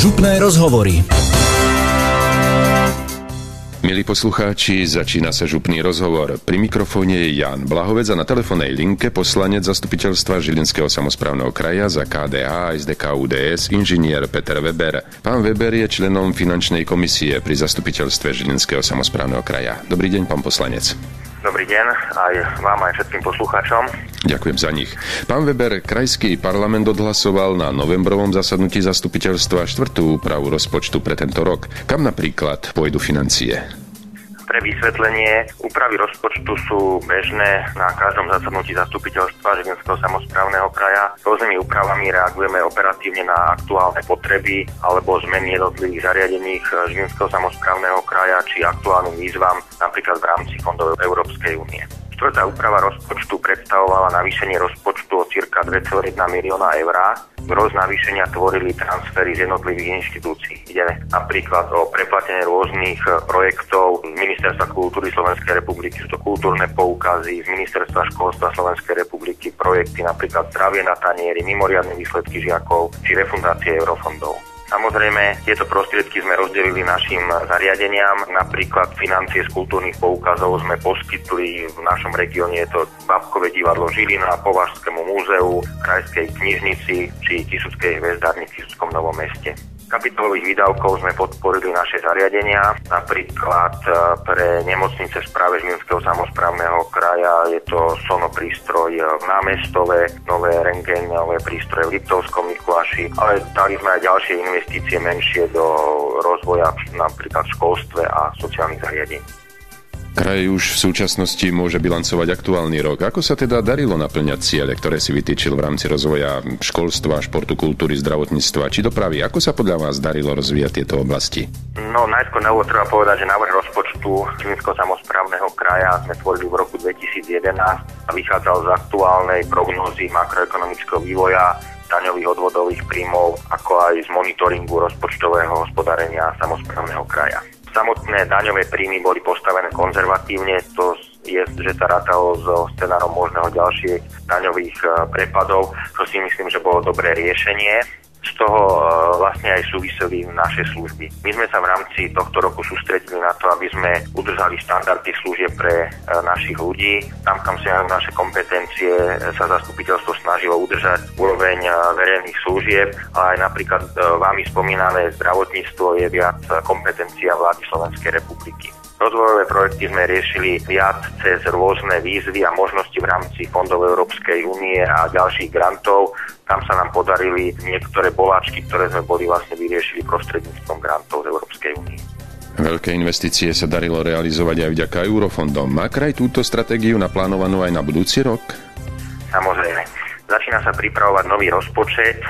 Župné rozhovory. Milí poslucháči, začína sa župný rozhovor. Pri mikrofóne je Ján Blahovec a na telefónnej linke poslanec zastupiteľstva Žilinského samosprávneho kraja za KDH a SDK UDS inžinier Peter Weber. Pán Weber je členom finančnej komisie pri zastupiteľstve Žilinského samosprávneho kraja. Dobrý deň, pán poslanec. Dobrý deň aj vám, aj všetkým poslucháčom. Ďakujem za nich. Pán Weber, krajský parlament odhlasoval na novembrovom zasadnutí zastupiteľstva 4. úpravu rozpočtu pre tento rok. Kam napríklad pôjdu financie? Pre vysvetlenie, úpravy rozpočtu sú bežné na každom zasadnutí zastupiteľstva Žilinského samosprávneho kraja. Rôznymi úpravami reagujeme operatívne na aktuálne potreby alebo zmeny jednotlivých zariadení Žilinského samosprávneho kraja či aktuálnym výzvam napríklad v rámci fondov Európskej únie. Štvrtá úprava rozpočtu predstavovala navýšenie rozpočtu o cirka 2,1 milióna eur. Gros navýšenia tvorili transfery z jednotlivých inštitúcií. Ide napríklad o preplatenie rôznych projektov z Ministerstva kultúry Slovenskej republiky, sú to kultúrne poukazy, z Ministerstva školstva Slovenskej republiky, projekty napríklad zdravie na tanieri, mimoriadne výsledky žiakov či refundácie eurofondov. Samozrejme, tieto prostriedky sme rozdelili našim zariadeniam. Napríklad financie z kultúrnych poukazov sme poskytli v našom regióne, je to Babkové divadlo Žilina, Považskému múzeu, Krajskej knižnici či Tisúckej hvezdárni v Tisúckom Novom Meste. Kapitolových výdavkov sme podporili naše zariadenia, napríklad pre nemocnice v správe Žilinského samosprávneho kraja je to sonoprístroj v Námestove, nové rentgenové prístroje v Liptovskom Mikuláši, ale dali sme aj ďalšie investície menšie do rozvoja napríklad v školstve a sociálnych zariadení. Kraj už v súčasnosti môže bilancovať aktuálny rok. Ako sa teda darilo naplňať ciele, ktoré si vytýčil v rámci rozvoja školstva, športu, kultúry, zdravotníctva či dopravy? Ako sa podľa vás darilo rozvíjať tieto oblasti? Najskôr na úvod treba povedať, že návrh rozpočtu Žilinského samosprávneho kraja sme tvorili v roku 2011 a vychádzal z aktuálnej prognózy makroekonomického vývoja, daňových odvodových príjmov, ako aj z monitoringu rozpočtového hospodárenia samosprávneho kraja. Samotné daňové príjmy boli postavené konzervatívne, to je, že sa rátalo so scenárom možného ďalších daňových prepadov, čo si myslím, že bolo dobré riešenie. Z toho vlastne aj súviseli naše služby. My sme sa v rámci tohto roku sústredili na to, aby sme udržali štandardy služieb pre našich ľudí. Tam, kam siahajú naše kompetencie, sa zastupiteľstvo snažilo udržať úroveň verejných služieb, ale aj napríklad vámi spomínané zdravotníctvo je viac kompetencia vlády Slovenskej republiky. Rozvojové projekty sme riešili viac cez rôzne výzvy a možnosti v rámci fondov Európskej únie a ďalších grantov. Tam sa nám podarili niektoré boláčky, ktoré sme vlastne vyriešili prostredníctvom grantov z Európskej únie. Veľké investície sa darilo realizovať aj vďaka eurofondom. Má kraj túto stratégiu naplánovanú aj na budúci rok? Samozrejme. Začína sa pripravovať nový rozpočet.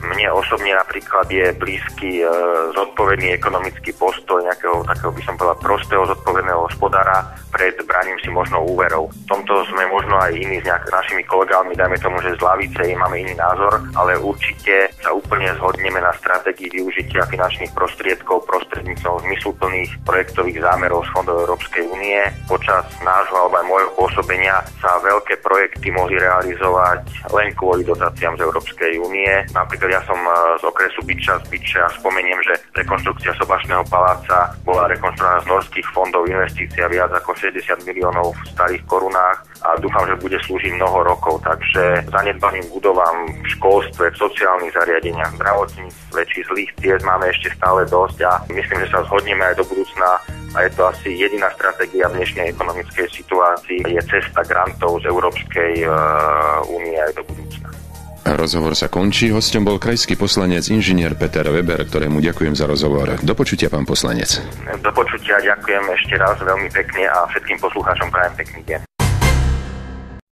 Mne osobne napríklad je blízky zodpovedný ekonomický postoj nejakého takého, by som povedal, prostého zodpovedného hospodára pred braním si možno úverov. V tomto sme možno aj iní s našimi kolegami, dajme tomu, že z lavice máme iný názor, ale určite sa úplne zhodneme na stratégii využitia finančných prostriedkov prostredníctvom zmysluplných projektových zámerov z fondov Európskej únie. Počas nášho alebo aj môjho pôsobenia sa veľké projekty mohli realizovať len kvôli dotáciám z Európskej únie. Napríklad ja som z okresu Byča a spomeniem, že rekonštrukcia Sobašného paláca bola rekonštruovaná z norských fondov, investícia viac ako 60 miliónov v starých korunách a dúfam, že bude slúžiť mnoho rokov. Takže zanedbaným budovám v školstve, v sociálnych zariadeniach, v zdravotníctve či zlých ciest máme ešte stále dosť a myslím, že sa zhodneme aj do budúcna a je to asi jediná stratégia v dnešnej ekonomickej situácii, je cesta grantov z Európskej únie aj do budúcna. Rozhovor sa končí. Hosťom bol krajský poslanec inžinier Peter Weber, ktorému ďakujem za rozhovor. Do počutia, pán poslanec. Do počutia, ďakujem ešte raz veľmi pekne a všetkým poslucháčom prajem pekný deň.